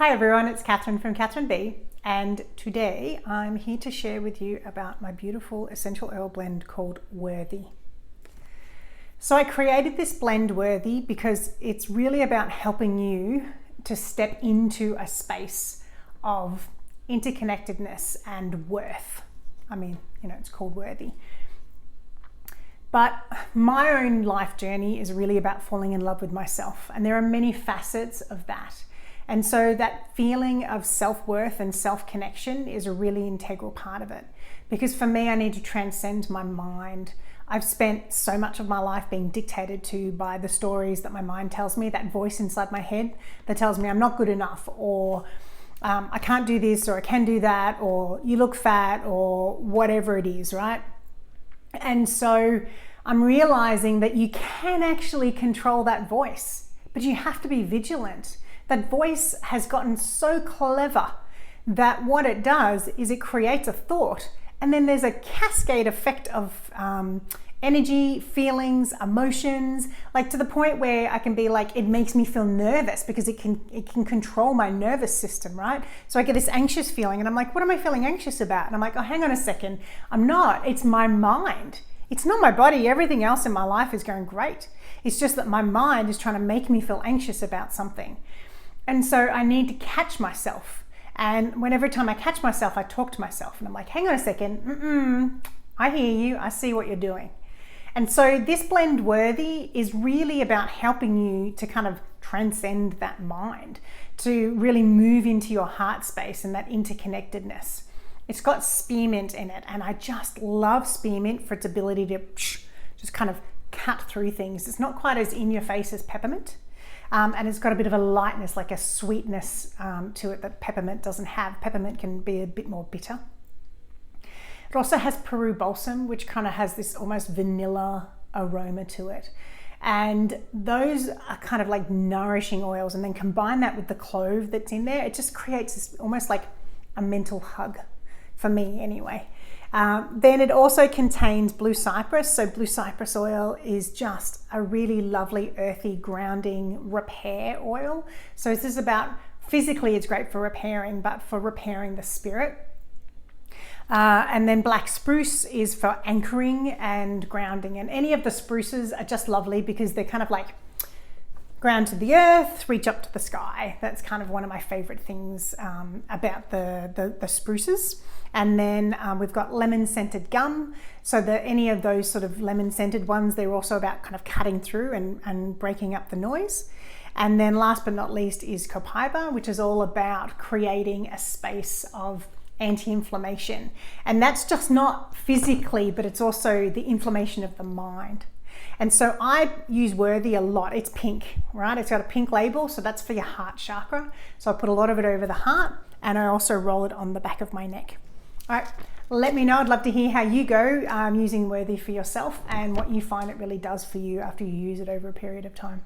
Hi everyone, it's Catherine from Catherine B, and today I'm here to share with you about my beautiful essential oil blend called Worthy. So I created this blend Worthy because it's really about helping you to step into a space of interconnectedness and worth. It's called Worthy. But my own life journey is really about falling in love with myself, and there are many facets of that. And so that feeling of self-worth and self-connection is a really integral part of it. Because for me, I need to transcend my mind. I've spent so much of my life being dictated to by the stories that my mind tells me, that voice inside my head that tells me I'm not good enough, or I can't do this, or I can do that, or you look fat, or whatever it is, right? And so I'm realizing that you can actually control that voice, but you have to be vigilant. That voice has gotten so clever that what it does is it creates a thought, and then there's a cascade effect of energy, feelings, emotions, like to the point where I can be like, it makes me feel nervous because it can control my nervous system, right? So I get this anxious feeling and I'm like, what am I feeling anxious about? And I'm like, oh, hang on a second. I'm not. It's my mind. It's not my body. Everything else in my life is going great. It's just that my mind is trying to make me feel anxious about something. And so I need to catch myself. And every time I catch myself, I talk to myself and I'm like, hang on a second. I hear you. I see what you're doing. And so this blend Worthy is really about helping you to kind of transcend that mind, to really move into your heart space and that interconnectedness. It's got spearmint in it, and I just love spearmint for its ability to just kind of cut through things. It's not quite as in your face as peppermint. And it's got a bit of a lightness, like a sweetness to it that peppermint doesn't have. Peppermint can be a bit more bitter. It also has Peru balsam, which kind of has this almost vanilla aroma to it. And those are kind of like nourishing oils. And then combine that with the clove that's in there, it just creates this almost like a mental hug, for me anyway. Then it also contains blue cypress. So blue cypress oil is just a really lovely, earthy, grounding repair oil. So this is about, physically it's great for repairing, but for repairing the spirit. And then black spruce is for anchoring and grounding. And any of the spruces are just lovely because they're kind of like ground to the earth, reach up to the sky. That's kind of one of my favorite things about the spruces. And then we've got lemon scented gum. So any of those sort of lemon scented ones, they're also about kind of cutting through and breaking up the noise. And then last but not least is copaiba, which is all about creating a space of anti-inflammation. And that's just not physically, but it's also the inflammation of the mind. And so I use Worthy a lot. It's pink, right? It's got a pink label, so that's for your heart chakra. So I put a lot of it over the heart, and I also roll it on the back of my neck. All right, let me know. I'd love to hear how you go using Worthy for yourself and what you find it really does for you after you use it over a period of time.